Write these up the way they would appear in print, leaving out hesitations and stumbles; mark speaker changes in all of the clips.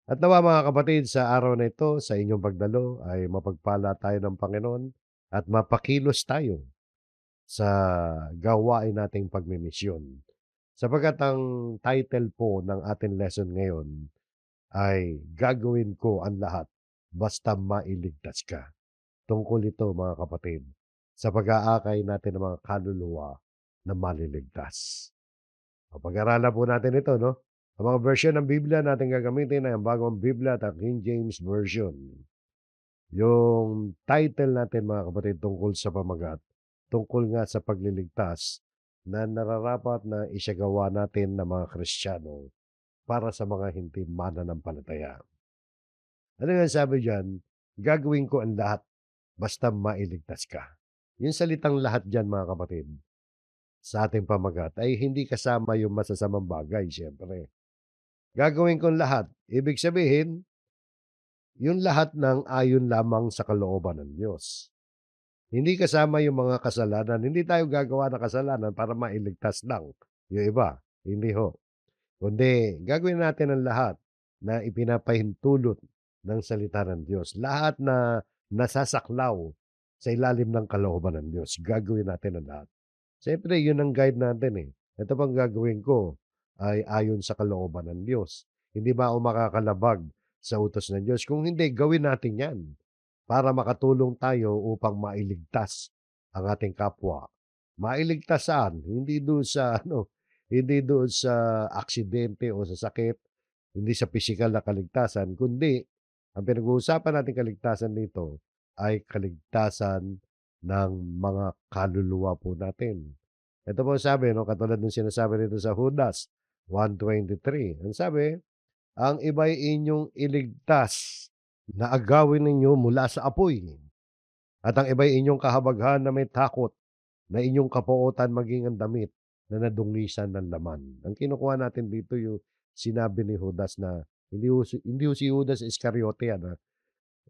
Speaker 1: At nawa mga kapatid sa araw na ito, sa inyong pagdalo ay mapagpala tayo ng Panginoon at mapakilos tayo sa gawain nating pagmimisyon. Sapagkat ang title po ng ating lesson ngayon ay Gagawin ko ang lahat basta mailigtas ka. Tungkol ito mga kapatid sa pag-aakay natin ng mga kaluluwa na maliligtas. Pag-aralan po natin ito, no? Ang mga version ng Biblia natin gagamitin ay ang Bagong Biblia at ang King James Version. Yung title natin mga kapatid tungkol sa pamagat, tungkol nga sa pagliligtas na nararapat na isagawa natin ng mga Kristiyano para sa mga hindi mananampalataya. Ano nga sabi diyan? Gagawin ko ang lahat basta mailigtas ka. Yung salitang lahat diyan mga kapatid, sa ating pamagat ay hindi kasama yung masasamang bagay siyempre. Gagawin kong lahat, ibig sabihin, yung lahat ng ayon lamang sa kalooban ng Diyos. Hindi kasama yung mga kasalanan, hindi tayo gagawa ng kasalanan para mailigtas lang yung iba, hindi ho. Kundi gagawin natin ang lahat na ipinapahintulot ng salita ng Diyos. Lahat na nasasaklaw sa ilalim ng kalooban ng Diyos, gagawin natin ang lahat. Siyempre, yun ang guide natin eh. Ito bang gagawin ko ay ayon sa kalooban ng Diyos. Hindi ba ako makakalabag sa utos ng Diyos? Kung hindi, gawin natin yan para makatulong tayo upang mailigtas ang ating kapwa. Mailigtas saan? Hindi doon sa ano, hindi doon sa aksidente o sa sakit, hindi sa pisikal na kaligtasan, kundi ang pinag-uusapan natin kaligtasan dito ay kaligtasan ng mga kaluluwa po natin. Ito po sabi, no, katulad ng sinasabi nito sa Judas 1:23. Ang sabi, ang iba'y inyong iligtas na agawin ninyo mula sa apoy, at ang iba'y inyong kahabaghan na may takot na inyong kapuotan maging ang damit na nadungisan ng laman. Ang kinukuha natin dito yung sinabi ni Judas na hindi ho si Judas Iscariote yan,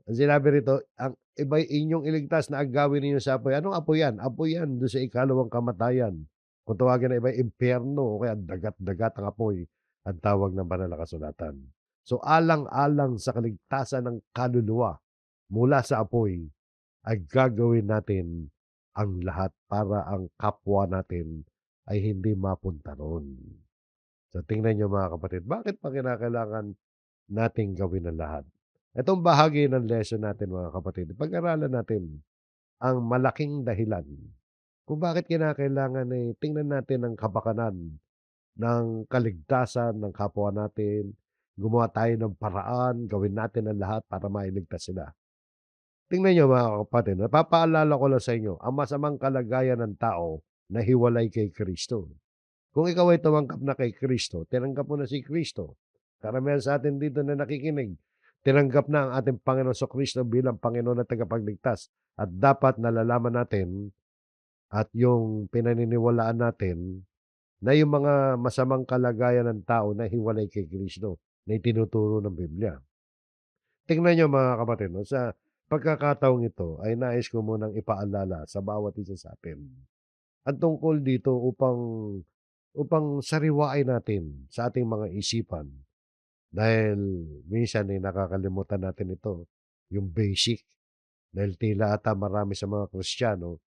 Speaker 1: ang sinabi rito, ang iba'y inyong iligtas na agawin ninyo sa apoy. Anong apoy yan? Apoy yan do'n sa ikalawang kamatayan. Kung tawagin ng iba, impyerno o kaya dagat-dagat ang apoy ang tawag ng banal na kasulatan. So, alang-alang sa kaligtasan ng kaluluwa mula sa apoy, ay gagawin natin ang lahat para ang kapwa natin ay hindi mapunta roon. So, tingnan niyo mga kapatid, bakit pa kinakailangan nating gawin ang lahat? Itong bahagi ng lesson natin mga kapatid, pag-aralan natin ang malaking dahilan kung bakit kinakailangan tingnan natin ang kapakanan ng kaligtasan ng kapwa natin, gumawa tayo ng paraan, gawin natin ang lahat para mailigtas sila. Tingnan niyo mga kapatid, napapaalala ko lang sa inyo ang masamang kalagayan ng tao na hiwalay kay Kristo. Kung ikaw ay tumanggap na kay Kristo, tinanggap mo na si Kristo. Karamihan sa atin dito na nakikinig, tinanggap na ang ating Panginoon Kristo bilang Panginoon at tagapagligtas. At dapat nalalaman natin at yung pinaniniwalaan natin na yung mga masamang kalagayan ng tao na hiwalay kay Kristo na itinuturo ng Biblia. Tingnan niyo mga kapatid, no, sa pagkakataong ito ay nais ko munang ipaalala sa bawat isa sa atin. Ang tungkol dito upang sariwain natin sa ating mga isipan dahil minsan ay nakakalimutan natin ito, yung basic. Dahil tila ata marami sa mga Kristiyano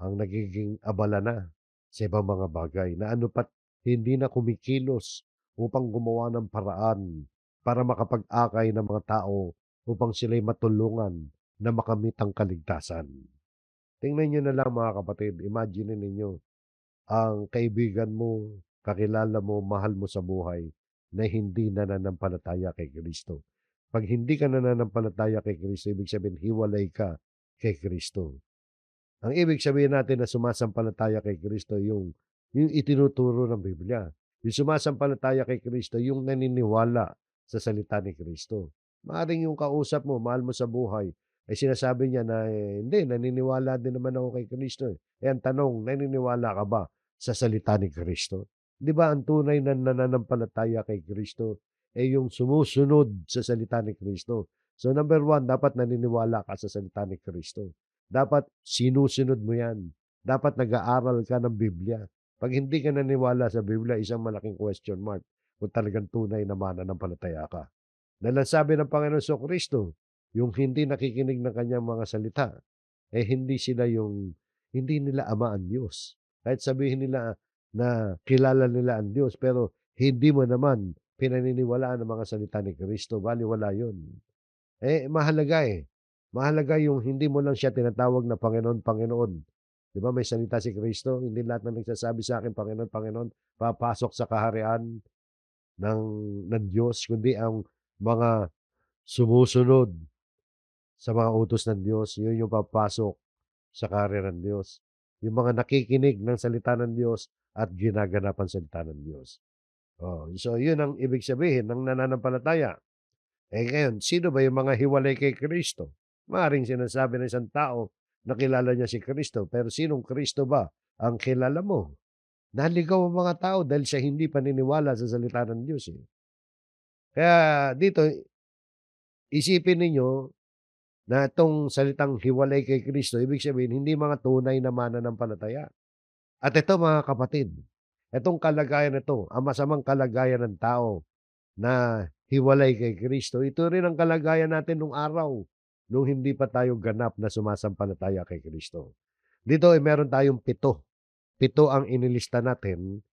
Speaker 1: ang nagiging abala na sa ibang mga bagay na ano pat hindi na kumikilos upang gumawa ng paraan para makapag-akay ng mga tao upang sila'y matulungan na makamit ang kaligtasan. Tingnan niyo na lang mga kapatid, imagine ninyo ang kaibigan mo, kakilala mo, mahal mo sa buhay na hindi nananampalataya kay Kristo. 'Pag hindi ka nananampalataya kay Kristo, ibig sabihin hiwalay ka kay Kristo. Ang ibig sabihin natin na sumasampalataya kay Kristo yung itinuturo ng Biblia. Yung sumasampalataya kay Kristo, yung naniniwala sa salita ni Kristo. Maaaring yung kausap mo, mahal mo sa buhay, ay sinasabi niya na, hindi, naniniwala din naman ako kay Kristo. Eh, ang tanong, naniniwala ka ba sa salita ni Kristo? Di ba ang tunay na nananampalataya kay Kristo ay yung sumusunod sa salita ni Kristo. So number one, dapat naniniwala ka sa salita ni Kristo. Dapat sinusunod mo yan. Dapat nag-aaral ka ng Biblia. 'Pag hindi ka naniwala sa Biblia, isang malaking question mark kung talagang tunay na mananampalataya ka. Dahil ang sabi ng Panginoon Kristo, yung hindi nakikinig ng kanyang mga salita, eh hindi nila ama ang Diyos. Kahit sabihin nila na kilala nila ang Diyos, pero hindi mo naman pinaniniwalaan ang mga salita ni Kristo, balewala yun. Mahalaga, eh. Mahalaga yung hindi mo lang siya tinatawag na Panginoon, Panginoon. 'Di ba may salita si Kristo, hindi lahat ng nagsasabi sa akin, Panginoon, Panginoon, papasok sa kaharian ng Diyos, kundi ang mga sumusunod sa mga utos ng Diyos, yun yung papasok sa kaharian ng Diyos. Yung mga nakikinig ng salita ng Diyos at ginaganap ang salita ng Diyos. So yun ang ibig sabihin ng nananampalataya. Ngayon, sino ba yung mga hiwalay kay Kristo? Maaaring sinasabi ng isang tao na kilala niya si Kristo, pero sinong Kristo ba ang kilala mo? Naligaw ang mga tao dahil sa hindi paniniwala sa salita ng Diyos, eh. Kaya dito, isipin ninyo na itong salitang hiwalay kay Kristo, ibig sabihin hindi mga tunay na mananampalataya. At ito mga kapatid, itong kalagayan na 'to, ang masamang kalagayan ng tao na hiwalay kay Kristo, ito rin ang kalagayan natin nung araw, nung hindi pa tayo ganap na sumasampalataya kay Kristo. Dito ay meron tayong 7. 7 ang inilista natin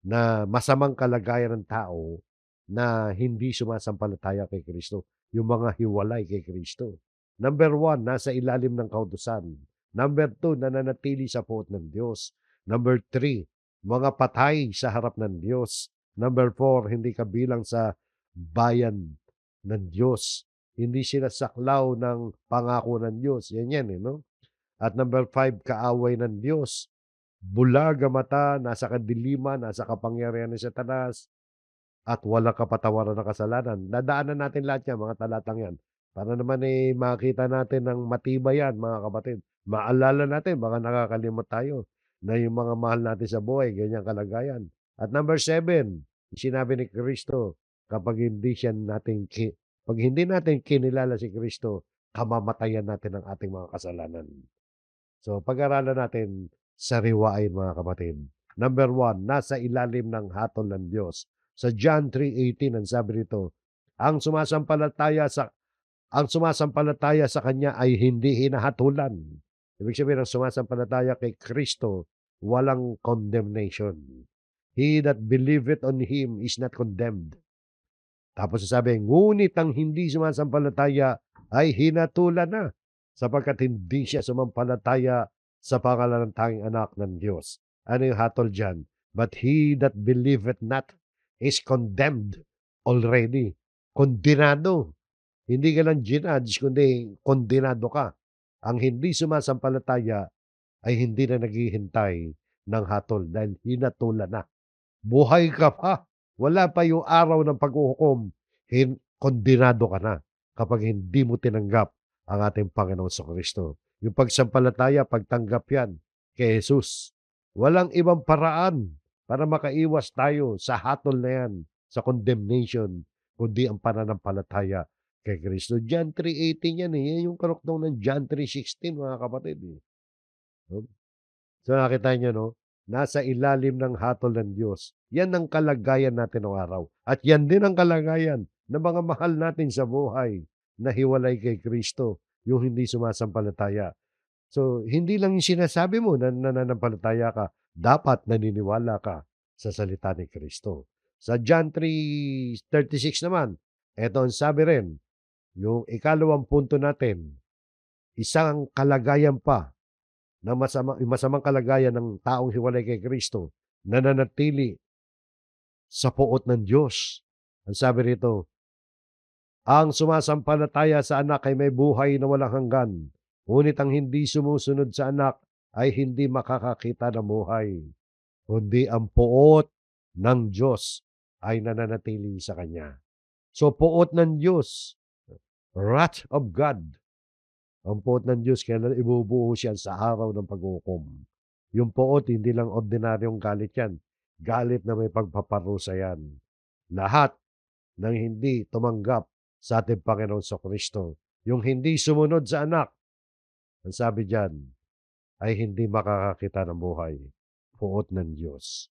Speaker 1: na masamang kalagayan ng tao na hindi sumasampalataya kay Kristo, yung mga hiwalay kay Kristo. Number 1, nasa ilalim ng kautusan. Number 2, nananatili sa puot ng Diyos. Number 3, mga patay sa harap ng Diyos. Number 4, hindi kabilang sa bayan ng Diyos. Hindi sila saklaw ng pangako ng Diyos. Yan, no? At number 5, kaaway ng Diyos. Bulag ang mata, nasa kadiliman, nasa kapangyarihan ni Satanas, at walang kapatawaran ng kasalanan. Dadaanan natin lahat yan, mga talatang yan. Para naman makita natin ng matibay yan, mga kapatid. Maalala natin, baka nakakalimot tayo na yung mga mahal natin sa buhay, ganyang kalagayan. At number 7, sinabi ni Kristo, pag hindi natin kinilala si Kristo, kamamatayan natin ang ating mga kasalanan. So, pag-aralan natin sariwain mga kapatid. Number 1, nasa ilalim ng hatol ng Diyos. Sa John 3:18 ang sabi nito, ang sumasampalataya sa kanya ay hindi hinahatulan. Ibig sabihin ng sumasampalataya kay Kristo, walang condemnation. He that believeth on him is not condemned. Tapos sasabi, ngunit ang hindi sumasampalataya ay hinatulan na, sapagkat hindi siya sumampalataya sa pangalan ng tanging anak ng Diyos. Ano yung hatol dyan? But he that believeth not is condemned already. Kondenado. Hindi ka lang ginudge, kundi kondenado ka. Ang hindi sumasampalataya ay hindi na naghihintay ng hatol dahil hinatulan na. Buhay ka pa. Wala pa yung araw ng paghuhukom. Kondenado ka na kapag hindi mo tinanggap ang ating Panginoon Kristo. Yung pagsampalataya, pagtanggap yan kay Jesus. Walang ibang paraan para makaiwas tayo sa hatol na yan, sa condemnation, kundi ang pananampalataya kay Kristo. John 3:18 yan eh. Yan yung karuktong ng John 3:16 mga kapatid eh. So nakita niyo, no? Nasa ilalim ng hatol ng Diyos. Yan ang kalagayan natin ng araw. At yan din ang kalagayan ng mga mahal natin sa buhay na hiwalay kay Kristo, yung hindi sumasampalataya. So, hindi lang yung sinasabi mo na nananampalataya ka, dapat naniniwala ka sa salita ni Kristo. Sa John 3:36 naman, eto ang sabi rin, yung ikalawang punto natin, isang kalagayan pa na masamang kalagayan ng taong hiwalay kay Kristo, nananatili sa puot ng Diyos. Ang sabi rito, ang sumasampalataya sa anak ay may buhay na walang hanggan, ngunit ang hindi sumusunod sa anak ay hindi makakakita ng buhay, kundi ang puot ng Diyos ay nananatili sa Kanya. So, puot ng Diyos, wrath of God, ang puot ng Diyos kailan ibubuhos yan sa araw ng paghukom. Yung puot, hindi lang ordinaryong galit yan. Galit na may pagpaparusa yan. Lahat ng hindi tumanggap sa ating Panginoon Kristo, yung hindi sumunod sa anak, ang sabi dyan, ay hindi makakakita ng buhay. Puot ng Diyos.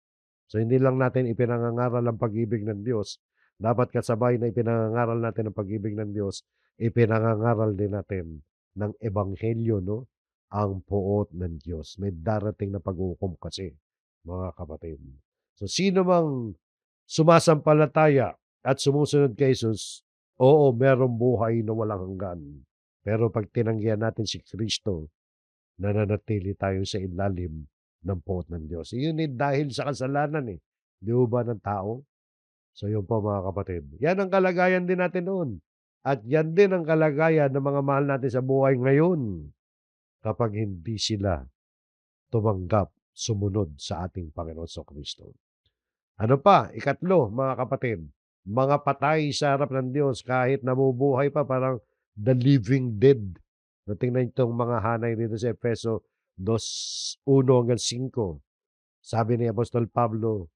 Speaker 1: So hindi lang natin ipinangangaral ang pag-ibig ng Diyos, Dapat kasabay na ipinangangaral natin ang pag-ibig ng Diyos, ipinangangaral din natin ng ebanghelyo 'no, ang puot ng Diyos. May darating na pag-uukom kasi, mga kapatid. So, sino mang sumasampalataya at sumusunod kay Jesus, oo, merong buhay na walang hanggan. Pero 'pag tinanggihan natin si Kristo, nananatili tayo sa ilalim ng puot ng Diyos. Iyon, dahil sa kasalanan, 'di ho ba ng tao? So yun po mga kapatid, yan ang kalagayan din natin noon. At yan din ang kalagayan ng mga mahal natin sa buhay ngayon kapag hindi sila tumanggap, sumunod sa ating Panginoon Kristo. Ano pa, ikatlo mga kapatid, mga patay sa harap ng Diyos kahit nabubuhay pa, parang the living dead. So, tingnan itong mga hanay dito sa Efeso 2:1-5. Sabi ni Apostol Pablo,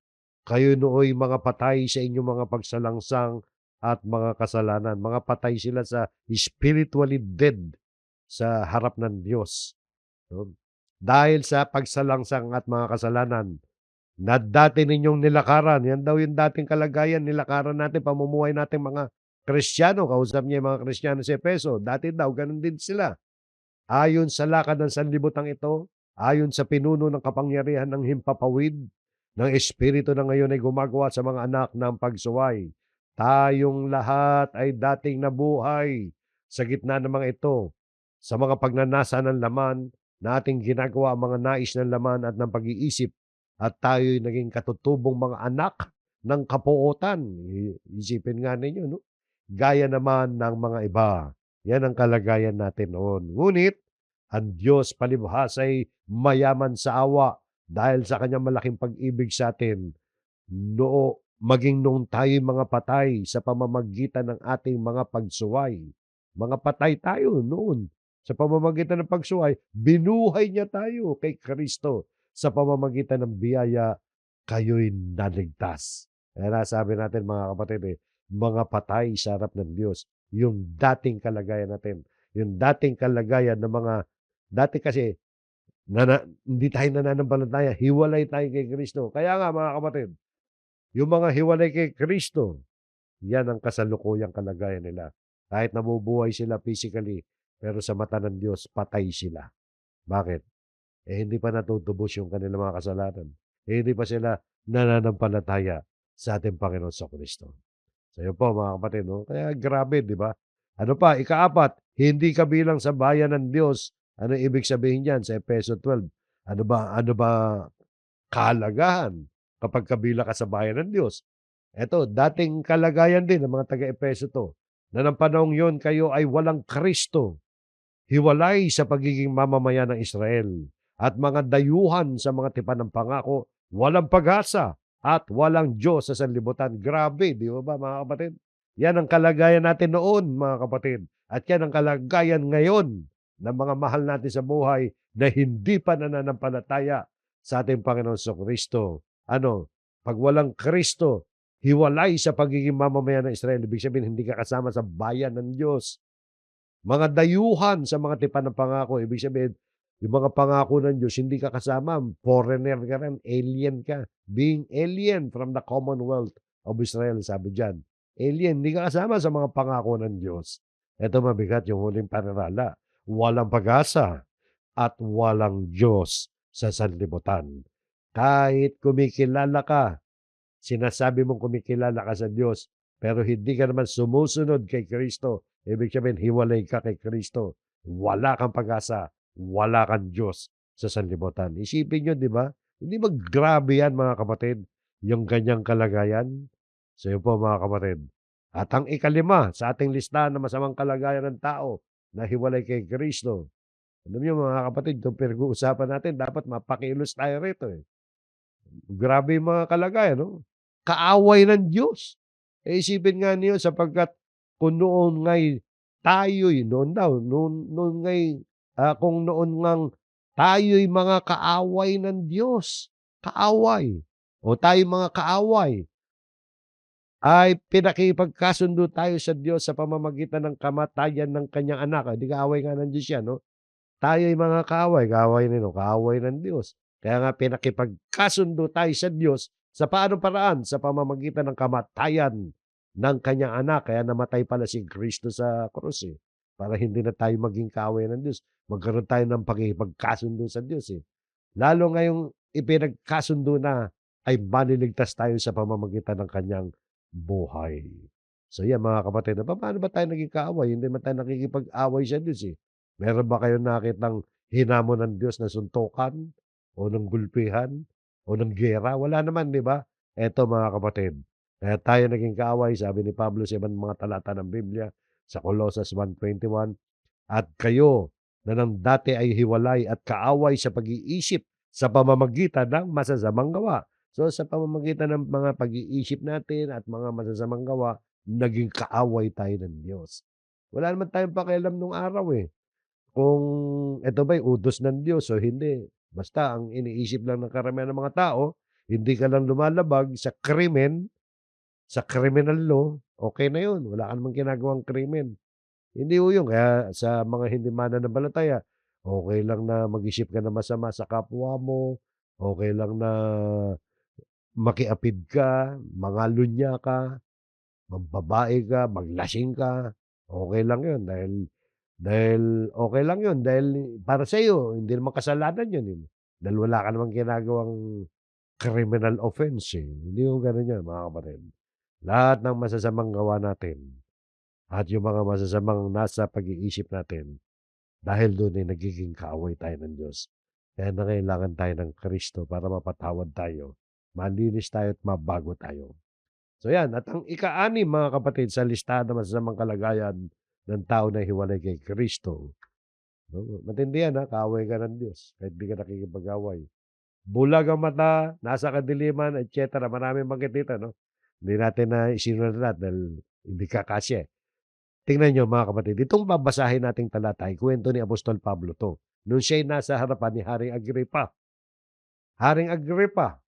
Speaker 1: kayo nooy mga patay sa inyong mga pagsalangsang at mga kasalanan. Mga patay sila sa spiritually dead sa harap ng Diyos. No? Dahil sa pagsalangsang at mga kasalanan na dati ninyong nilakaran. Yan daw yung dating kalagayan, nilakaran natin, pamumuhay natin mga Kristiyano. Kausap niya yung mga Kristiyano sa Efeso. Dati daw, ganun din sila. Ayon sa lakad ng sanlibutan ito, ayon sa pinuno ng kapangyarihan ng himpapawid, ng Espiritu na ngayon ay gumagawa sa mga anak ng pagsuway. Tayong lahat ay dating nabuhay sa gitna ng mga ito, sa mga pagnanasa ng laman na ating ginagawa ang mga nais ng laman at ng pag-iisip, at tayo'y naging katutubong mga anak ng kapuotan. Isipin nga ninyo, no? Gaya naman ng mga iba. Yan ang kalagayan natin noon. Ngunit, ang Diyos palibhas ay mayaman sa awa dahil sa kanyang malaking pag-ibig sa atin. Maging noong tayo'y mga patay sa pamamagitan ng ating mga pagsuway. Mga patay tayo noon. Sa pamamagitan ng pagsuway, binuhay niya tayo kay Kristo. Sa pamamagitan ng biyaya, kayo'y naligtas. Kaya nasabi natin mga kapatid, mga patay sa harap ng Diyos. Yung dating kalagayan natin. Yung dating kalagayan ng mga, dati kasi, hindi tayo nananampalataya, hiwalay tayo kay Kristo. Kaya nga mga kapatid, yung mga hiwalay kay Kristo, yan ang kasalukuyang kalagayan nila. Kahit nabubuhay sila physically, pero sa mata ng Diyos, patay sila. Bakit? Hindi pa natutubos yung kanilang mga kasalanan. Hindi pa sila nananampalataya sa ating Panginoon Kristo. So yun po mga kapatid, no? Kaya grabe, di ba? Ano pa, ikaapat, hindi kabilang sa bayan ng Diyos. Ano ibig sabihin niyan sa Efeso 12? Ano ba kahalagahan kapag kabilang ka sa bayan ng Diyos? Eto, dating kalagayan din ng mga taga-Efeso 'to, na ng panahong yon kayo ay walang Kristo, hiwalay sa pagiging mamamayan ng Israel, at mga dayuhan sa mga tipan ng pangako, walang pag-asa at walang Diyos sa sanlibutan. Grabe, di ba mga kapatid? Yan ang kalagayan natin noon, mga kapatid. At yan ang kalagayan ngayon ng mga mahal natin sa buhay na hindi pa nananampalataya sa ating Panginoon Kristo. Ano? Pag walang Kristo, hiwalay sa pagiging mamamayan ng Israel. Ibig sabihin, hindi ka kasama sa bayan ng Diyos. Mga dayuhan sa mga tipan ng pangako. Ibig sabihin, yung mga pangako ng Diyos, hindi ka kasama. Foreigner ka rin, alien ka. Being alien from the commonwealth of Israel, sabi dyan. Alien, hindi ka kasama sa mga pangako ng Diyos. Ito mabigat yung huling panarala. Walang pag-asa at walang Diyos sa sanlibutan. Kahit kumikilala ka, sinasabi mong kumikilala ka sa Diyos, pero hindi ka naman sumusunod kay Kristo, ibig sabihin hiwalay ka kay Kristo. Wala kang pag-asa, wala kang Diyos sa sanlibutan. Isipin nyo, di ba? Hindi ba grabe yan mga kapatid, yung ganyang kalagayan? So yun po mga kapatid. At ang ikalima sa ating listahan ng masamang kalagayan ng tao na hiwalay kay Kristo. Alam niyo mga kapatid, itong pinag-uusapan natin, dapat mapakilos tayo rito. Grabe yung mga kalagayan, no? Kaaway ng Diyos. Isipin nga niyo, sapagkat kung noon nga'y tayo'y, noon daw, noon nga'y, kung noon ngang tayo'y mga kaaway ng Diyos, kaaway, o tayo'y mga kaaway, ay pinakipagkasundo tayo sa Diyos sa pamamagitan ng kamatayan ng kanyang anak. Di kaaway nga ng Diyos yan, no? Tayo'y mga kaaway, kaaway nino, kaaway ng Diyos. Kaya nga pinakipagkasundo tayo sa Diyos sa paanong paraan? Sa pamamagitan ng kamatayan ng kanyang anak, kaya namatay pala si Kristo sa krus, eh, para hindi na tayo maging kaaway ng Diyos, magkaroon tayo ng pakikipagkasundo sa Diyos, eh. Lalo ngayong ipinagkasundo na ay maliligtas tayo sa pamamagitan ng kanyang buhay. So yan mga kapatid, papaano ba tayo naging kaaway? Hindi man tayo nakikipag-away sa Diyos, eh. Meron ba kayong nakitang hinamon ng Diyos na suntukan o ng gulpihan o ng giyera? Wala naman, di ba? Eto mga kapatid, kaya tayo naging kaaway, sabi ni Pablo sa ibang mga talata ng Biblia, sa Colossus 1:21, at kayo na ng dati ay hiwalay at kaaway sa pag-iisip sa pamamagitan ng masasamang gawa. So sa pamamagitan ng mga pag-iisip natin at mga masasamang gawa, naging kaaway tayo ng Diyos. Wala naman tayong pakialam nung araw, eh, kung eto ba'y utos ng Diyos o hindi. Basta ang iniisip lang ng karamihan ng mga tao, hindi ka lang lumalabag sa krimen, sa criminal law, okey na yun, wala ka namang ginagawang krimen. Hindi ho yun, kaya sa mga hindi mananampalataya, okey lang na mag-isip ka ng masama sa kapwa mo, okey lang na makiapid ka, mangalunya ka, mambabae ka, maglasing ka, okey lang yun dahil okey lang yun dahil para sa'yo hindi naman kasalanan yun, eh, dahil wala ka namang ginagawang criminal offense, eh, hindi ho gano'n yan mga kapatid. Lahat ng masasamang gawa natin at yung mga masasamang nasa pag-iisip natin, dahil dun ay nagiging kaaway tayo ng Diyos. Kaya nangailangan tayo ng Kristo para mapatawad tayo, malinis tayo at mabago tayo. So yan, at ang ika-anim mga kapatid sa listahan ng masasamang kalagayan ng tao na hiwalay kay Kristo, no? Matindi yan ha, kaaway ka ng Diyos kahit di ka nakikipag-away. Bulag ang mata, nasa kadiliman, etcetera. Maraming banggit dito, no? Hindi natin na isinulat lahat dahil hindi kakasya, eh. Tingnan niyo mga kapatid, itong babasahin nating talata ay kuwento ni Apostol Pablo 'to, nung siya'y nasa harapan ni Haring Agripa. Haring Agripa,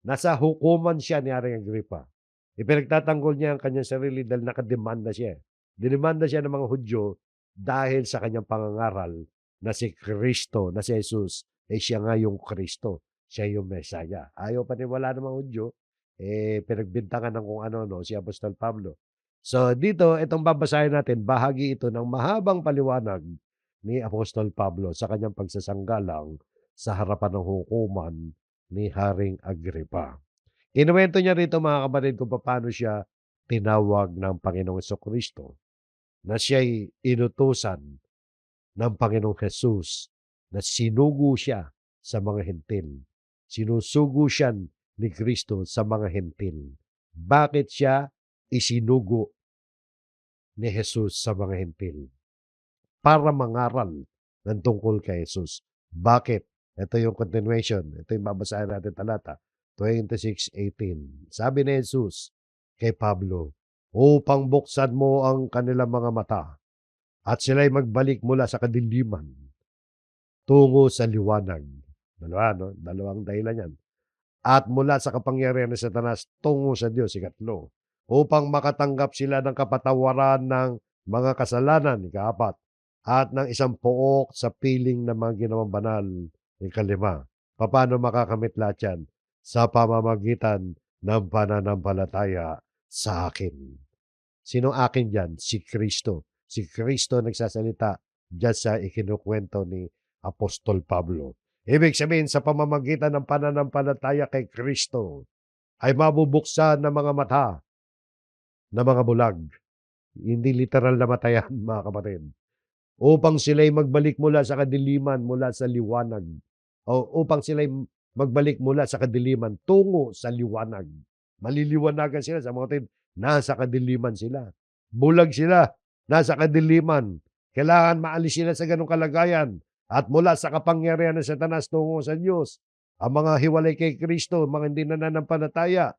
Speaker 1: nasa hukuman siya ni Haring Agripa. Ipinagtatanggol niya ang kanyang sarili dahil nakademanda siya, eh. Dinemanda siya ng mga Hudyo dahil sa kanyang pangangaral na si Kristo, na si Jesus, eh, siya nga yung Kristo, siya yung Mesaya. Ayaw paniwalaan ng mga Hudyo, eh, pinagbintangan ng kung ano-ano si Apostol Pablo. So dito, itong babasahin natin, bahagi ito ng mahabang paliwanag ni Apostol Pablo sa kanyang pagsasanggalang sa harapan ng hukuman ni Haring Agripa. Kinuwento niya rito mga kapatid kung paano siya tinawag ng Panginoong Jesucristo na siya'y inutusan ng Panginoong Jesus na sinugo siya sa mga hentil. Sinusugo siya ni Kristo sa mga hentil. Bakit siya isinugo ni Jesus sa mga hentil? Para mangaral ng tungkol kay Jesus. Bakit? Ito yung continuation. Ito yung babasahin natin talata 26:18. Sabi ni Jesus kay Pablo, upang buksan mo ang kanilang mga mata at sila'y magbalik mula sa kadiliman tungo sa liwanag. Dalawa, no? Dalawang dahilan yan. At mula sa kapangyarihan ng Satanas tungo sa Diyos, ikatlo, upang makatanggap sila ng kapatawaran ng mga kasalanan, ikaapat, at ng isang pook sa piling ng mga ginawang banal, ikalima. Paano makakamit lahat yan? Sa pamamagitan ng pananampalataya sa akin. Sino akin dyan? Si Kristo. Si Kristo nagsasalita dyan sa ikinukwento ni Apostol Pablo. Ibig sabihin, sa pamamagitan ng pananampalataya kay Kristo, ay mabubuksan ng mga mata ng mga bulag. Hindi literal na mata yan, mga kapatid. Upang sila'y magbalik mula sa kadiliman, mula sa liwanag. O upang sila'y magbalik mula sa kadiliman, tungo sa liwanag. Maliliwanagan sila sa mga kapatid. Nasa kadiliman sila. Bulag sila. Nasa kadiliman. Kailangan maalis sila sa ganong kalagayan. At mula sa kapangyarihan ng Satanas tungo sa Diyos. Ang mga hiwalay kay Kristo, mga hindi nananampalataya,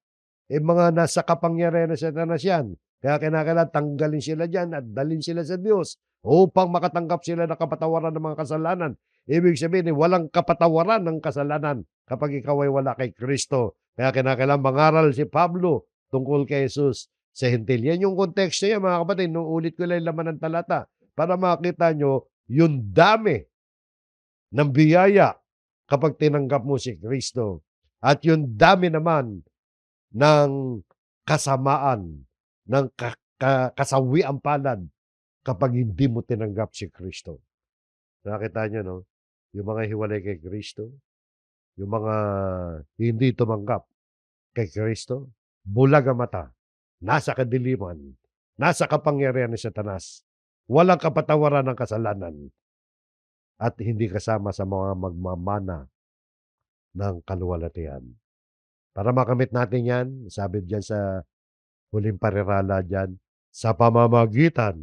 Speaker 1: eh mga nasa kapangyarihan ng Satanas yan. Kaya kinakailangan tanggalin sila dyan at dalhin sila sa Diyos upang makatanggap sila ng kapatawaran ng mga kasalanan. Ibig sabihin, walang kapatawaran ng kasalanan kapag ikaw ay wala kay Kristo. Kaya kinakailangan mangaral si Pablo tungkol kay Jesus sa hintil. Yan yung konteksto niya mga kapatid. Nung ulit ko lang yung laman ng talata para makita nyo yung dami ng biyaya kapag tinanggap mo si Kristo. At yung dami naman ng kasamaan ng kasawiang palad kapag hindi mo tinanggap si Kristo. Nakita niyo 'no, yung mga hiwalay kay Kristo, yung mga hindi tumanggap kay Kristo, bulag ang mata, nasa kadiliman, nasa kapangyarihan ni Satanas, walang kapatawaran ng kasalanan at hindi kasama sa mga magmamana ng kaluwalhatian. Para makamit natin 'yan, sabi diyan sa huling parirala diyan, sa pamamagitan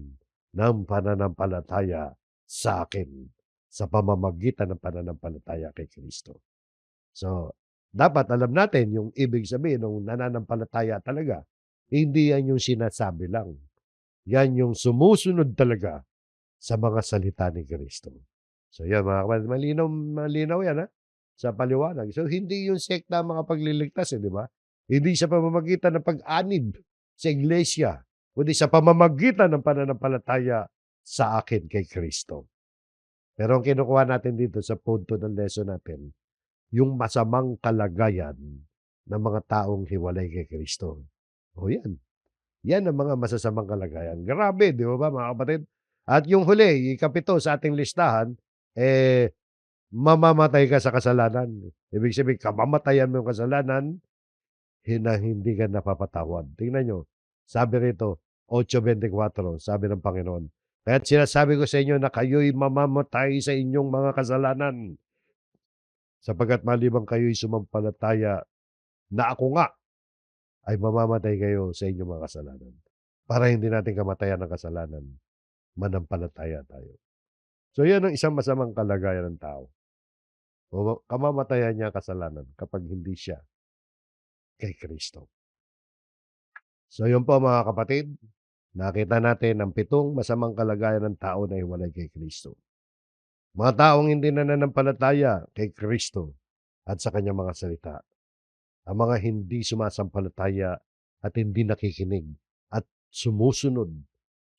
Speaker 1: ng pananampalataya sa akin, sa pamamagitan ng pananampalataya kay Kristo. So, dapat alam natin yung ibig sabihin nung nananampalataya talaga. Hindi yan yung sinasabi lang. Yan yung sumusunod talaga sa mga salita ni Kristo. So yan mga kapatid, malinaw malinaw yan ha, sa paliwanag. So hindi yung sekta ang mga pagliligtas di ba? Hindi sa pamamagitan ng pag-anib sa iglesia, kundi sa pamamagitan ng pananampalataya sa akin kay Kristo. Pero ang kinukuha natin dito sa punto ng lesson natin, yung masamang kalagayan ng mga taong hiwalay kay Kristo. O yan, yan ang mga masasamang kalagayan. Grabe, di ba mga kapatid? At yung huli, ikapito sa ating listahan, mamamatay ka sa kasalanan. Ibig sabihin, kamamatayan mo yung kasalanan, hindi ka napapatawad. Tingnan nyo, sabi rito, 8:24, sabi ng Panginoon, kaya't sinasabi ko sa inyo na kayo'y mamamatay sa inyong mga kasalanan, sapagkat maliban kayo'y sumampalataya na ako nga ay mamamatay kayo sa inyong mga kasalanan. Para hindi natin kamatayan ng kasalanan, manampalataya tayo. So yan ang isang masamang kalagayan ng tao. O kamamatayan niya ang kasalanan kapag hindi siya kay Kristo. So yun po mga kapatid, nakita natin ang 7 masamang kalagayan ng tao na hiwalay kay Kristo. Mga taong hindi nananampalataya kay Kristo at sa kanyang mga salita. Ang mga hindi sumasampalataya at hindi nakikinig at sumusunod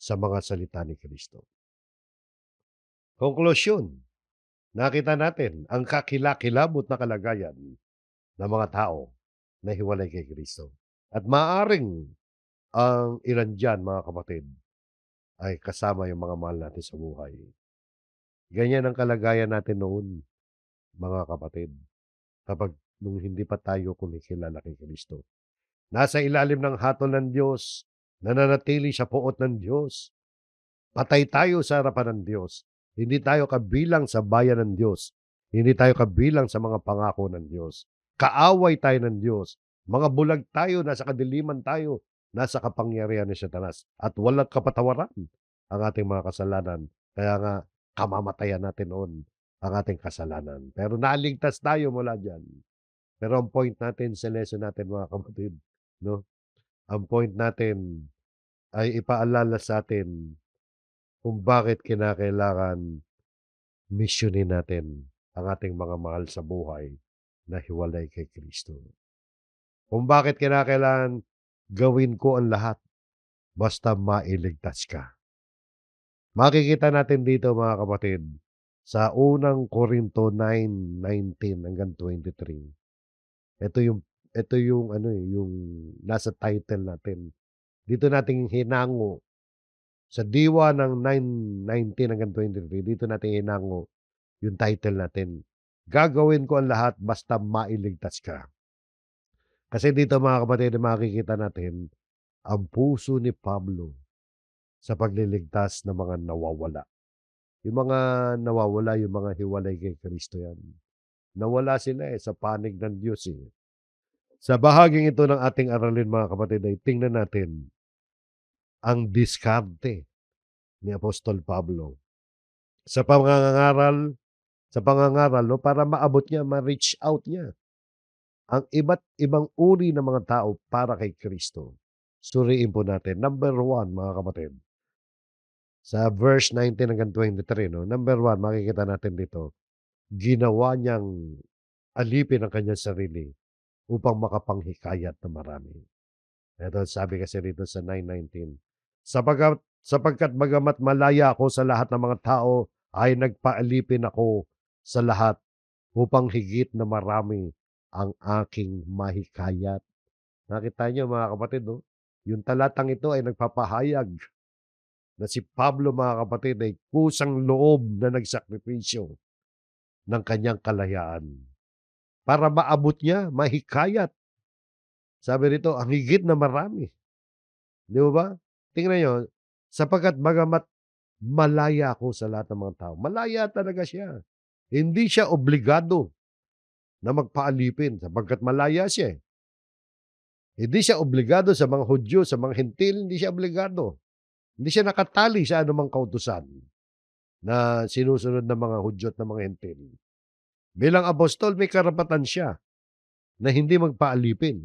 Speaker 1: sa mga salita ni Kristo. Konklusyon, nakita natin ang kakilakilabot na kalagayan ng mga tao na hiwalay kay Kristo. At maaring ang ilan diyan, mga kapatid, ay kasama yung mga mahal natin sa buhay. Ganyan ang kalagayan natin noon, mga kapatid, kapag nung hindi pa tayo kumikilala kay Kristo. Nasa ilalim ng hatol ng Diyos, nananatili sa poot ng Diyos. Patay tayo sa harapan ng Diyos. Hindi tayo kabilang sa bayan ng Diyos. Hindi tayo kabilang sa mga pangako ng Diyos. Kaaway tayo ng Diyos. Mga bulag tayo, nasa kadiliman tayo, nasa kapangyarihan ni Satanas. At walang kapatawaran ang ating mga kasalanan. Kaya nga, kamamatayan natin noon ang ating kasalanan. Pero naligtas tayo mula dyan. Pero ang point natin sa lesson natin mga kapatid, no? Ang point natin ay ipaalala sa atin kung bakit kinakailangan misyonin natin ang ating mga mahal sa buhay na hiwalay kay Kristo. Kung bakit kinakailangan gawin ko ang lahat basta mailigtas ka. Makikita natin dito mga kapatid sa unang Korinto 9:19 hanggang 23. Ito yung ano yung nasa title natin. Dito natin hinango sa diwa ng 9:19 hanggang 23. Dito natin hinango yung title natin. Gagawin ko ang lahat basta mailigtas ka. Kasi dito mga kapatid, makikita natin ang puso ni Pablo sa pagliligtas ng mga nawawala. Yung mga nawawala, yung mga hiwalay kay Kristo yan. Nawala sila sa panig ng Diyos eh. Sa bahaging ito ng ating aralin mga kapatid ay tingnan natin ang diskarte ni Apostol Pablo sa pangangaral no, para maabot niya, ma-reach out niya ang iba't ibang uri ng mga tao para kay Kristo. Suriin po natin. Number 1, mga kapatid, sa verse 19 hanggang 23, no? Number 1, makikita natin dito, ginawa niyang alipin ang kanyang sarili upang makapanghikayat na marami. Ito, sabi kasi dito sa 9:19, sapagkat bagamat malaya ako sa lahat ng mga tao, ay nagpaalipin ako sa lahat upang higit na marami ang aking mahikayat. Nakita niyo mga kapatid, no? Yung talatang ito ay nagpapahayag na si Pablo, mga kapatid, ay kusang loob na nagsakripisyo ng kanyang kalayaan para maabot niya, mahikayat. Sabi rito, ang higit na marami. Di ba ba? Tingnan niyo, sapagkat bagamat malaya ako sa lahat ng mga tao, malaya talaga siya. Hindi siya obligado na magpaalipin sapagkat malaya siya, eh. Hindi siya obligado sa mga Hudyo, sa mga Hentil, hindi siya obligado. Hindi siya nakatali sa anumang kautusan na sinusunod ng mga Hudyo at ng mga Hentil. Bilang apostol, may karapatan siya na hindi magpaalipin.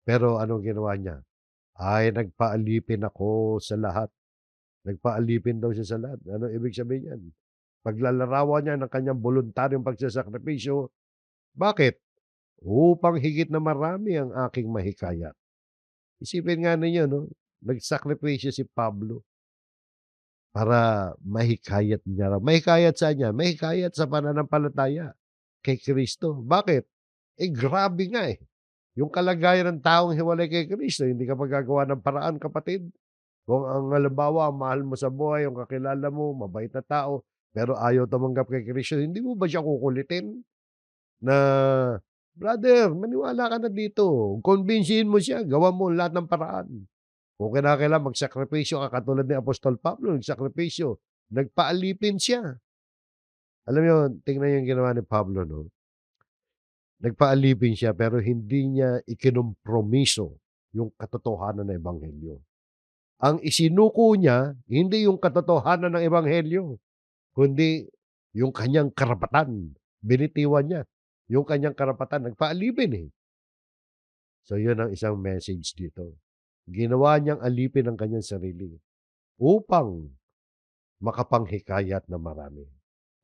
Speaker 1: Pero anong ginawa niya? Ay, nagpaalipin ako sa lahat. Nagpaalipin daw siya sa lahat. Ano ibig sabihin yan? Paglalarawan niya ng kanyang voluntaryong pagsasakripisyo. Bakit? Upang higit na marami ang aking mahikayat. Isipin nga ninyo, no? Nagsakripisyo si Pablo para mahikayat niya raw. Mahikayat sa niya? Mahikayat sa pananampalataya kay Kristo. Bakit? Eh, grabe nga eh. Yung kalagayan ng taong hiwalay kay Kristo, hindi ka magagawa ng paraan, kapatid. Kung ang halimbawa, mahal mo sa buhay, yung kakilala mo, mabait na tao, pero ayaw tumanggap kay Kristo, hindi mo ba siya kukulitin na, brother, maniwala ka na dito. Kumbinsihin mo siya, gawa mo lahat ng paraan. Kung kinakailangan magsakripisyo ka katulad ni Apostol Pablo, nagsakripisyo, nagpaalipin siya. Alam mo, tingnan niyo yung ginawa ni Pablo, no? Nagpaalipin siya pero hindi niya ikinompromiso yung katotohanan ng ebanghelyo. Ang isinuko niya, hindi yung katotohanan ng ebanghelyo, kundi yung kanyang karapatan. Binitiwan niya yung kanyang karapatan, nagpaalipin, eh. So, yun ang isang message dito. Ginawa niyang alipin ang kanyang sarili upang makapanghikayat ng marami.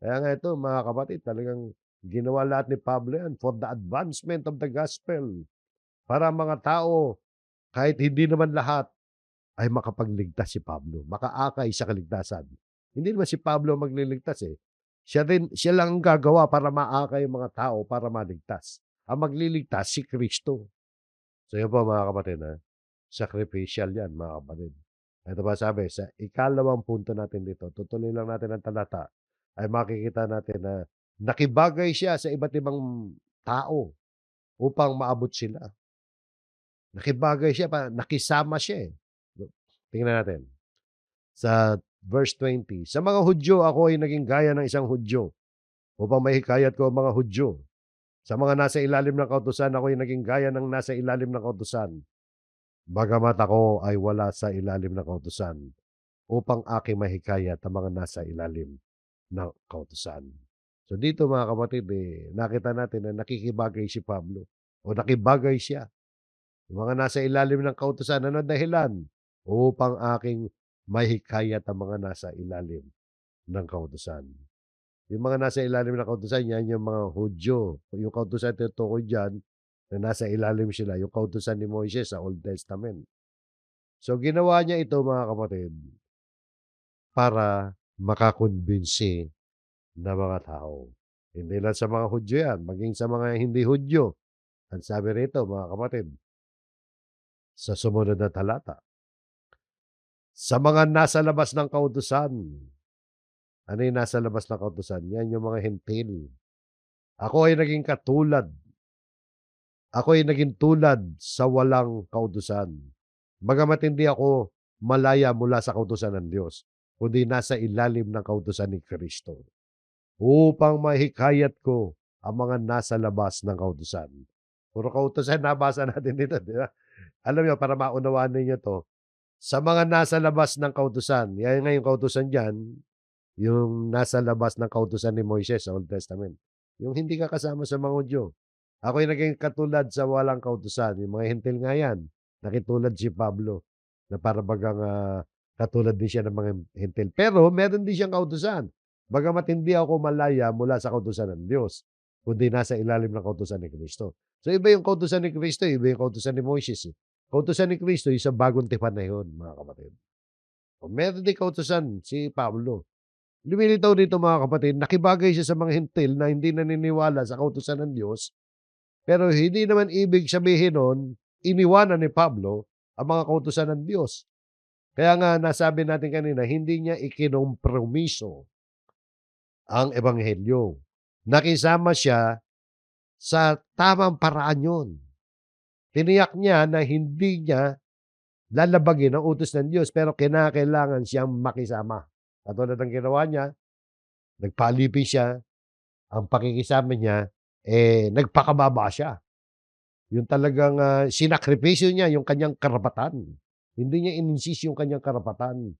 Speaker 1: Kaya nga ito, mga kapatid, talagang ginawa lahat ni Pablo yan for the advancement of the gospel. Para mga tao, kahit hindi naman lahat, ay makapagligtas si Pablo, makaakay sa kaligtasan. Hindi naman si Pablo magliligtas, eh. Siya lang ang gagawa para maakay yung mga tao para maligtas. Ang magliligtas, si Kristo. So yun po, mga kapatid, ha? Sacrificial yan, mga kapatid. Ito ba sabi, sa ikalawang punto natin dito, tutuloy lang natin ang talata, ay makikita natin na nakibagay siya sa iba't ibang tao upang maabot sila. Nakibagay siya, nakisama siya, eh. Tingnan natin. Sa verse 20, sa mga Hudyo ako ay naging gaya ng isang Hudyo upang mahikayat ko ang mga Hudyo. Sa mga nasa ilalim ng kautusan ako ay naging gaya ng nasa ilalim ng kautusan. Bagamat ako ay wala sa ilalim ng kautusan upang aking mahikayat ang mga nasa ilalim ng kautusan. So dito, mga kapatid, nakita natin na nakikibagay si Pablo o nakibagay siya. Yung mga nasa ilalim ng kautusan, ano dahilan? Upang aking mahikayat ang mga nasa ilalim ng kautusan. Yung mga nasa ilalim ng kautusan, yan yung mga Hudyo. Yung kautusan tinutukoy dyan, na nasa ilalim sila, yung kautusan ni Moises sa Old Testament. So ginawa niya ito, mga kapatid, para makakonbinsi ng mga tao. Hindi lang sa mga Hudyo yan, maging sa mga hindi Hudyo. Ang sabi rito, mga kapatid, sa sumunod na talata, sa mga nasa labas ng kautusan. Ano yung nasa labas ng kautusan? Yan yung mga hentil. Ako ay naging katulad. Ako ay naging tulad sa walang kautusan. Bagamat hindi ako malaya mula sa kautusan ng Diyos, kundi nasa ilalim ng kautusan ni Kristo. Upang mahikayat ko ang mga nasa labas ng kautusan. Puro kautusan nabasa natin dito, di ba? Alam niyo, para maunawaan ninyo to, sa mga nasa labas ng kautusan, yan nga yung kautusan dyan, yung nasa labas ng kautusan ni Moises sa Old Testament. Yung hindi ka kasama sa mga Hudyo. Ako'y naging katulad sa walang kautusan. Yung mga hentil nga yan, nakitulad si Pablo, na para bagang katulad din siya ng mga hentil. Pero meron din siyang kautusan. Bagamat hindi ako malaya mula sa kautusan ng Diyos, kundi nasa ilalim ng kautusan ni Kristo. So iba yung kautusan ni Kristo, iba yung kautusan ni Moises. Kautusan ni Kristo, yung sa bagong tipan na yun, mga kapatid. O meron din kautusan si Pablo. Lumilitaw dito, mga kapatid, nakibagay siya sa mga hentil na hindi naniniwala sa kautusan ng Diyos, pero hindi naman ibig sabihin nun, iniwanan ni Pablo ang mga kautusan ng Diyos. Kaya nga nasabi natin kanina, hindi niya ikinompromiso ang ebanghelyo. Nakisama siya sa tamang paraan yun. Tiniyak niya na hindi niya lalabagin ang utos ng Diyos pero kinakailangan siyang makisama. Katulad ng ginawa niya, nagpaalipin siya, ang pakikisama niya, nagpakababa siya. Yung talagang, sinakripisyo niya yung kanyang karapatan. Hindi niya in-insist yung kanyang karapatan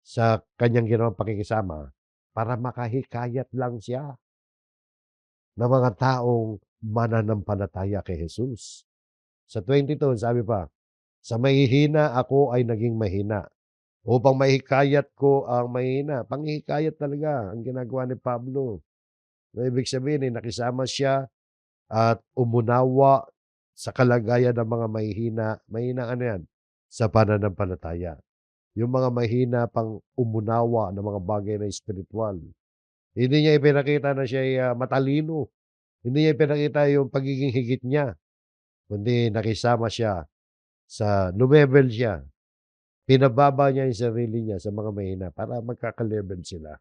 Speaker 1: sa kanyang ginawang pakikisama para makahikayat lang siya ng mga taong mananampalataya kay Jesus. Sa 22 sabi pa, "Sa mahihina ako ay naging mahina, upang mahikayat ko ang mahihina." Panghihikayat talaga ang ginagawa ni Pablo. Na ibig sabihin, nakisama siya at umunawa sa kalagayan ng mga mahihina. Mahina ano yan? Sa pananampalataya. Yung mga mahina pang umunawa ng mga bagay na espiritual. Hindi niya ipinakita na siya'y, matalino. Hindi niya ipinakita yung pagiging higit niya, kundi nakisama siya sa lumevel siya. Pinababa niya yung sarili niya sa mga mahina para magkaka-level sila.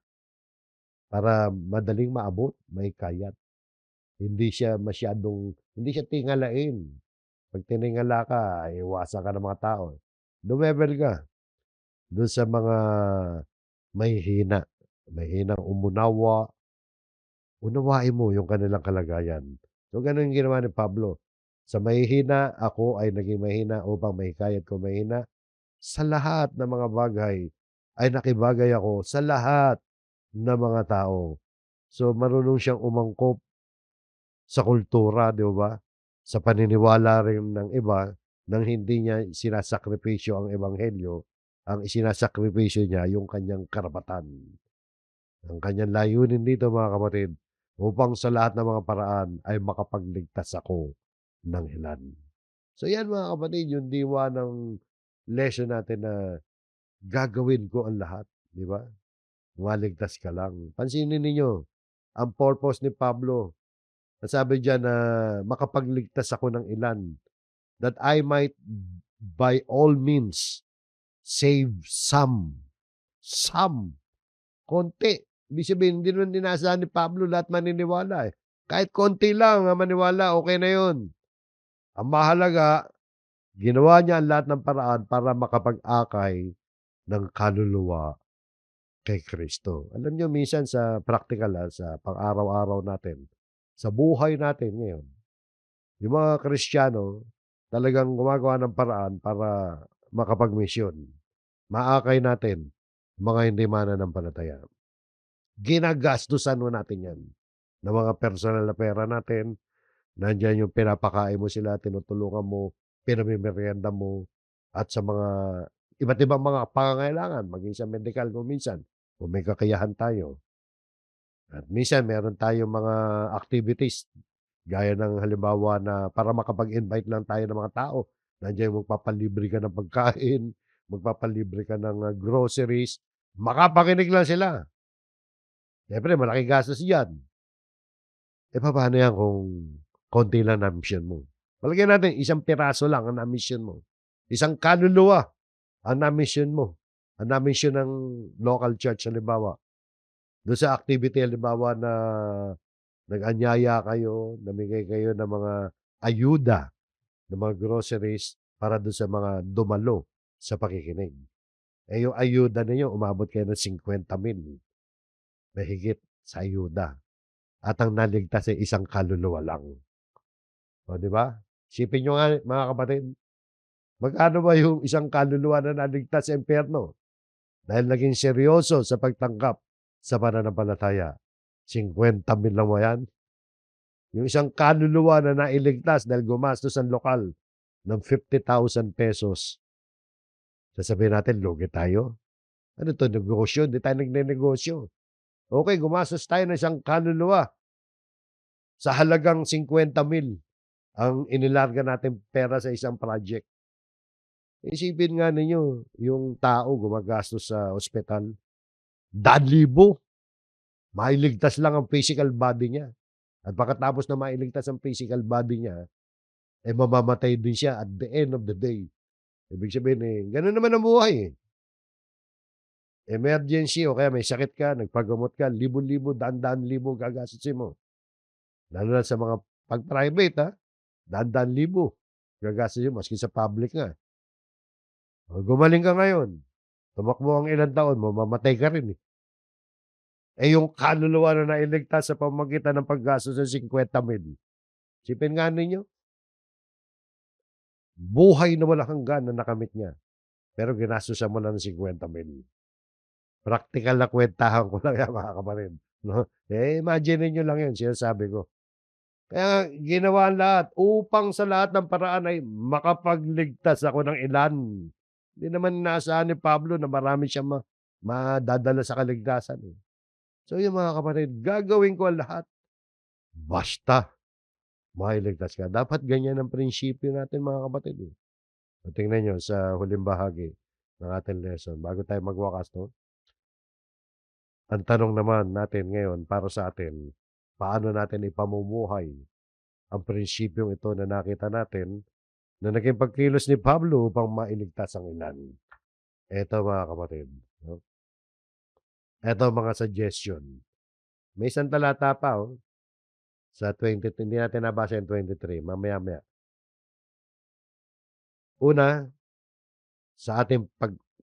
Speaker 1: Para madaling maabot, mahikayat. Hindi siya tingalain. 'Pag tiningala ka, iwasan ka ng mga tao. Lumevel ka dun sa mga mahihina, mahinang umunawa, unawain mo yung kanilang kalagayan. So, ganun yung ginawa ni Pablo. Sa mahihina, ako ay naging mahina upang mahikayat ko mahina. Sa lahat ng mga bagay ay nakibagay ako sa lahat ng mga tao. So, marunong siyang umangkop sa kultura, 'di ba? Sa paniniwala rin ng iba nang hindi niya sinasakripisyo ang ebanghelyo, ang isinasakripisyo niya yung kanyang karapatan. Ang kanyang layunin dito mga kapatid, upang sa lahat ng mga paraan ay makapagligtas ako ng ilan. So yan mga kapatid, yung diwa ng lesson natin na gagawin ko ang lahat, di ba? Maligtas ka lang. Pansinin ninyo, ang purpose ni Pablo, nasabi diyan na makapagligtas ako ng ilan, that I might by all means save some. Some. Konti. Ibig sabihin, hindi naman dinaasahan ni Pablo lahat maniniwala eh. Kahit konti lang ang maniwala, okay na yun. Ang mahalaga, ginawa niya ang lahat ng paraan para makapag-akay ng kaluluwa kay Kristo. Alam niyo minsan sa praktikal, sa pang-araw-araw natin, sa buhay natin ngayon, yung mga Kristiyano talagang gumagawa ng paraan para makapagmisyon. Maakay natin mga hindi mananampalataya. Ginagastusan mo natin 'yan ng mga personal na pera natin. Nandiyan yung pinapakain mo sila, tinutulungan mo, pinamimerienda mo, at sa mga iba't ibang mga pangangailangan, maging sa medikal kung minsan, kung may kakayahan tayo. At minsan meron tayong mga activities, gaya ng halimbawa na para makapag-invite lang tayo ng mga tao, nandiyan yung magpapalibre ka ng pagkain, magpapalibre ka ng, groceries, makapakinig lang sila. Siyempre malaking gastos 'yan. Papaano 'yan kung konti lang na-mission mo? Palagay natin isang piraso lang ang na-mission mo, isang kaluluwa ang na-mission mo, ang na-mission ng local church halimbawa. Do'n sa activity halimbawa na nag-anyaya kayo, namigay kayo ng mga ayuda, ng mga groceries para do'n sa mga dumalo sa pakikinig. Yung ayuda ninyo umabot kayo ng 50,000 mahigit sa ayuda at ang naligtas ay isang kaluluwa lang. Oh, 'di ba? Isipin niyo nga mga kapatid, magkano ba yung isang kaluluwa na naligtas sa impyerno dahil naging seryoso sa pagtanggap sa pananampalataya? 50,000 lang ba yan? Yung isang kaluluwa na nailigtas dahil gumastos ang lokal ng ₱50,000, sasabihin natin lugi tayo? Ano 'to, negosyo? Hindi tayo nagnenegosyo. Okey, gumastos tayo ng isang kaluluwa sa halagang 50,000 ang inilarga nating pera sa isang project. Isipin nga ninyo, yung tao gumagastos sa ospital, daan libo, mailigtas lang ang physical body niya. At pagkatapos na mailigtas ang physical body niya, mamamatay din siya at the end of the day. Ibig sabihin, gano'n naman ang buhay, eh. Emergency o kaya may sakit ka, nagpagamot ka, libo-libo, daan-daang libo gagastusin mo. Lalo na sa mga 'pag private, daan-daang libo gagastusin mo maski sa public nga. O gumaling ka ngayon, tumakbo ang ilang taon, mamamatay ka rin, eh. Yung kaluluwa na nailigtas sa pamamagitan ng paggastos ng 50,000, isipin nga ninyo, buhay na walang hanggan na nakamit niya, pero ginastosan mo lang ng 50,000. Praktikal na kuwentahan ko lang yan mga kapatid, 'no. Imagine niyo lang yun, sinasabi ko. Kaya ginawa ang lahat upang sa lahat ng paraan ay makapagligtas ako ng ilan. Hindi naman inaasahan ni Pablo na marami siyang madadala sa kaligtasan, eh. So yun mga kapatid, gagawin ko ang lahat basta mailigtas ka. Dapat ganyan ang prinsipyo natin mga kapatid, eh. O tingnan niyo sa huling bahagi ng ating lesson bago tayo magwakas 'no, ang tanong naman natin ngayon para sa atin, paano natin ipamumuhay ang prinsipyong ito na nakita natin na naging pagkilos ni Pablo upang mailigtas ang ilan. Eto mga kapatid, 'no, eto mga suggestion. May isang talata pa, sa 20 hindi natin nabasa yung 23, mamaya-maya. Una, sa ating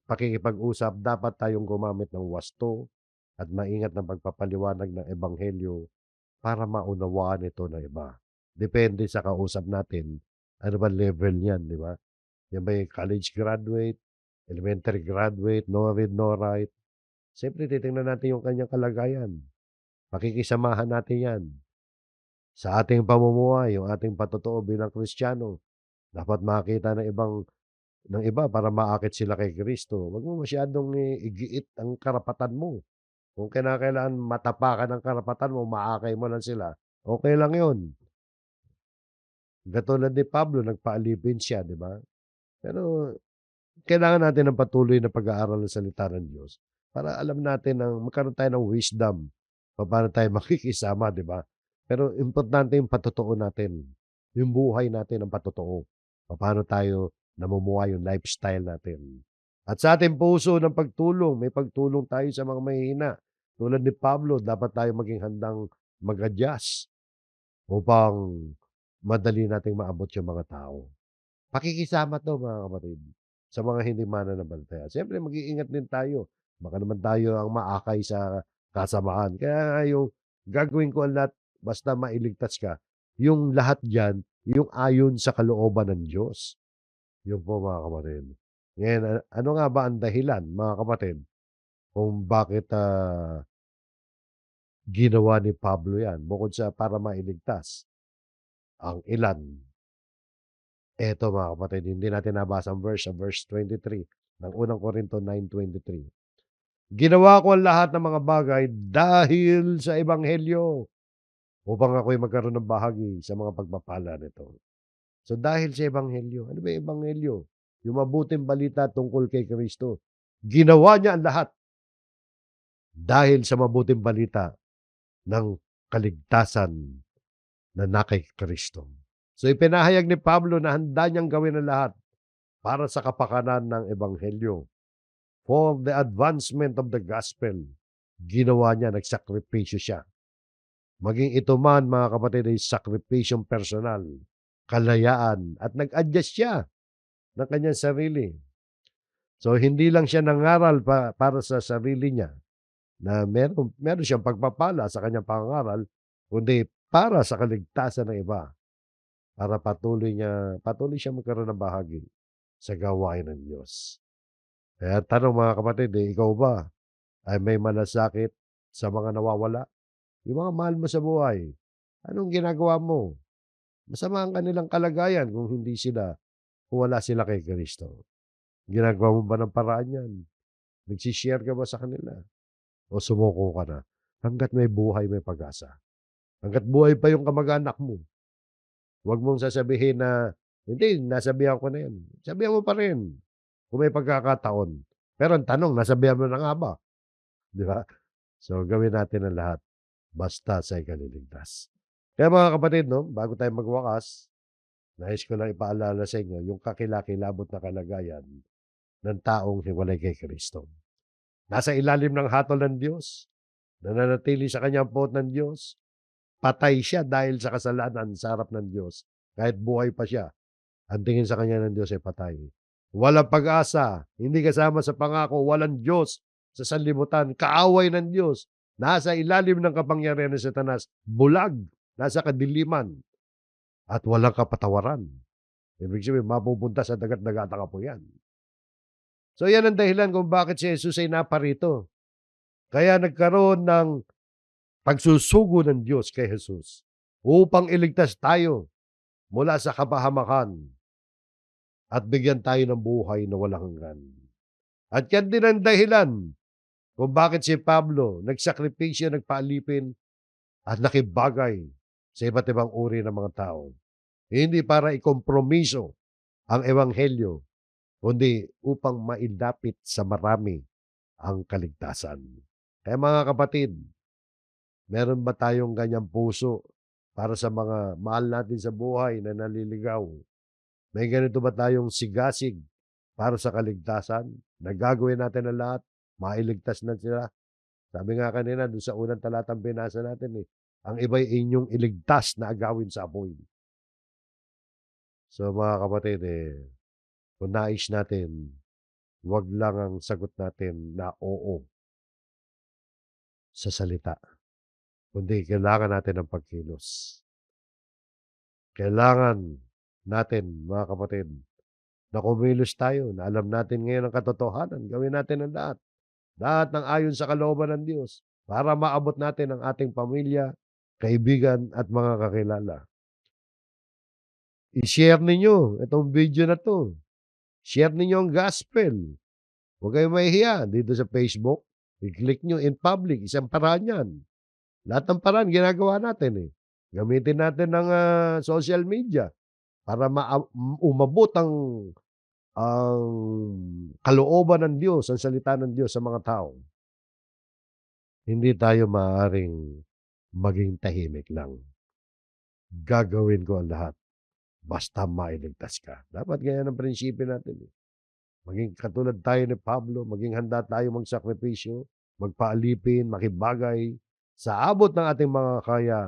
Speaker 1: pakikipag-usap dapat tayong gumamit ng wasto at maingat ng pagpapaliwanag ng ebanghelyo para maunawaan ito ng iba. Depende sa kausap natin, ano ba level niyan, 'di ba? Yan ba'y college graduate, elementary graduate, no read, no write? Siyempre titingnan natin yung kanyang kalagayan. Pakikisamahan natin 'yan sa ating pamumuhay, yung ating patotoo bilang Kristiyano. Dapat makita ng iba para maakit sila kay Kristo. Wag mo masyadong, igiit ang karapatan mo. Kung kinakailangan matapakan ang karapatan mo, maakay mo lang sila, okey lang 'yun. Katulad ni Pablo nagpaalipin siya, 'di ba? Pero kailangan natin ng patuloy na pag-aaral ng salita ng Diyos para alam natin magkaroon tayo ng wisdom papaano tayo makikisama, 'di ba? Pero importante yung patotoo natin, yung buhay natin ang patotoo. Papaano tayo namumuhay, yung lifestyle natin. At sa ating puso ng pagtulong, may pagtulong tayo sa mga mahihina. Tulad ni Pablo, dapat tayo maging handang mag-adjust upang madali nating maabot yung mga tao. Pakikisama 'to mga kapatid, sa mga hindi mananampalataya. Siyempre mag-iingat din tayo, baka naman tayo ang maakay sa kasamahan. Kaya nga yung gagawin ko ang lahat basta mailigtas ka, yung lahat diyan, yung ayon sa kalooban ng Diyos. Yun po mga kapatid. Ngayon, ano nga ba ang dahilan mga kapatid kung bakit, ginawa ni Pablo 'yan bukod sa para mailigtas ang ilan? Eto mga kapatid, hindi natin nabasa ang verse sa verse 23 ng unang Korinto 9:23. Ginawa ko ang lahat ng mga bagay dahil sa ebanghelyo upang ako'y magkaroon ng bahagi sa mga pagpapala nito. So dahil sa ebanghelyo, ano ba yung ebanghelyo? Yung mabuting balita tungkol kay Kristo. Ginawa niya ang lahat dahil sa mabuting balita ng kaligtasan na kay Kristo. So ipinahayag ni Pablo na handa niyang gawin ang lahat para sa kapakanan ng ebanghelyo. For the advancement of the gospel, ginawa niya, nagsakripisyo siya. Maging ito man, mga kapatid, ay sakripisyong personal, kalayaan, at nag-adjust siya ng kanyang sarili. So, hindi lang siya nangaral para sa sarili niya na meron siyang pagpapala sa kanyang pangangaral, kundi para sa kaligtasan ng iba, para patuloy siya magkaroon ng bahagi sa gawain ng Diyos. Kaya tanong mga kapatid, ikaw ba ay may malasakit sa mga nawawala? Yung mga mahal mo sa buhay, anong ginagawa mo? Masama ang kanilang kalagayan kung wala sila kay Kristo. Ginagawa mo ba ng paraan yan? Nagsi-share ka ba sa kanila? O sumuko ka na? Hangga't may buhay, may pag-asa. Hangga't buhay pa yung kamag-anak mo. Huwag mong sasabihin na, hindi, nasabihan ko na yan. Sabihan mo pa rin kung may pagkakataon. Pero ang tanong, nasabihan mo na nga ba? Di ba? So, gawin natin ang lahat basta sa ikaliligtas. Kaya mga kapatid, no, bago tayo magwakas, Nais ko lang ipaalala sa inyo yung kakilakilabot na kalagayan ng taong hiwalay kay Kristo. Nasa ilalim ng hatol ng Diyos, nananatili sa kanyang poot ng Diyos, patay siya dahil sa kasalanan sa harap ng Diyos. Kahit buhay pa siya, ang tingin sa kanya ng Diyos ay patay. Walang pag-asa, hindi kasama sa pangako, walang Diyos sa sanlibutan, kaaway ng Diyos, nasa ilalim ng kapangyarihan ng Satanas, bulag, nasa kadiliman, at walang kapatawaran. Ibig sabihin, mapupunta sa dagat-dagatang apoy yan. So yan ang dahilan kung bakit si Jesus ay naparito. Kaya nagkaroon ng pagsusugo ng Diyos kay Jesus upang iligtas tayo mula sa kapahamakan at bigyan tayo ng buhay na walang hanggan. At yan din ang dahilan kung bakit si Pablo nagsakripisyo, nagpaalipin at nakibagay sa iba't ibang uri ng mga tao. Hindi para ikompromiso ang ebanghelyo, kundi upang mailapit sa marami ang kaligtasan. Kaya mga kapatid, meron ba tayong ganyang puso para sa mga mahal natin sa buhay na naliligaw? May ganito ba tayong sigasig para sa kaligtasan na gagawin natin ang lahat, mailigtas na sila? Sabi nga kanina doon sa unang talatang binasa natin ang iba'y inyong iligtas na agawin sa apoy. So mga kapatid, kung nais natin, wag lang ang sagot natin na oo sa salita, kundi kailangan natin ng pagkilos. Kailangan natin, mga kapatid, na kumilos tayo, na alam natin ngayon ang katotohanan, gawin natin ang lahat. Lahat ng ayon sa kalooban ng Diyos para maabot natin ang ating pamilya, kaibigan at mga kakilala. I-share ninyo itong video na 'to. Share ninyo ang gospel. Huwag kayong mahihiya dito sa Facebook. I-click nyo in public, isang paraan 'yan. Lahat ng paraan ginagawa natin. Gamitin natin ang, social media para umabot ang kalooban ng Diyos, ang salita ng Diyos sa mga tao. Hindi tayo maaaring maging tahimik lang. Gagawin ko ang lahat basta mailigtas ka. Dapat ganyan ang prinsipyo natin. Maging katulad tayo ni Pablo, maging handa tayo magsakripisyo, magpaalipin, makibagay sa abot ng ating mga kaya.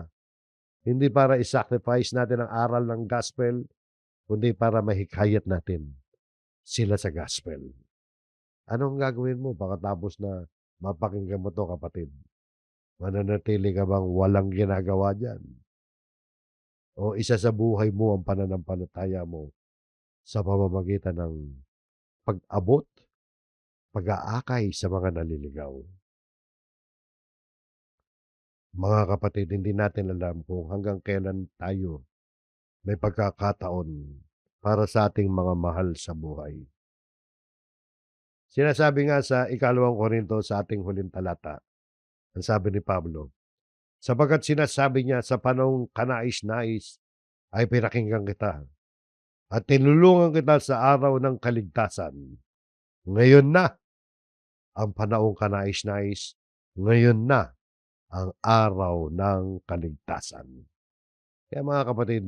Speaker 1: Hindi para i-sacrifice natin ang aral ng gospel, kundi para mahikayat natin sila sa gospel. Anong gagawin mo pagkatapos na mapakinggan mo 'to, kapatid? Mananatili ka bang walang ginagawa diyan? O isasabuhay mo ang pananampalataya mo sa pamamagitan ng pag-abot, pag-aakay sa mga naliligaw? Mga kapatid, hindi natin alam kung hanggang kailan tayo may pagkakataon para sa ating mga mahal sa buhay. Sinasabi nga sa ikalawang Korinto sa ating huling talata, ang sabi ni Pablo, sapagkat sinasabi niya sa panahong kanais-nais ay pinakinggan kita at tinulungan kita sa araw ng kaligtasan. Ngayon na ang panahong kanais-nais, ngayon na ang araw ng kaligtasan. Kaya mga kapatid,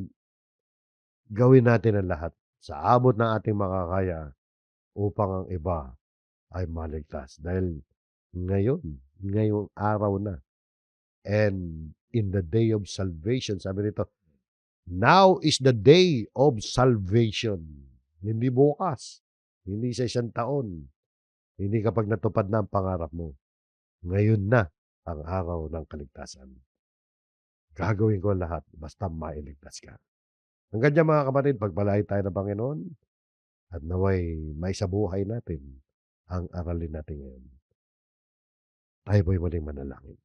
Speaker 1: gawin natin ang lahat sa abot ng ating makakaya upang ang iba ay maligtas. Dahil ngayong araw na, and in the day of salvation, sabi nito, now is the day of salvation. Hindi bukas, hindi sa isang taon, hindi kapag natupad na ang pangarap mo. Ngayon na ang araw ng kaligtasan. Gagawin ko lahat basta mailigtas ka. Hanggang diyan mga kapatid, pagpalain tayo ng Panginoon at naway maisabuhay natin ang aralin natin ngayon. Tayo po'y muling manalangin.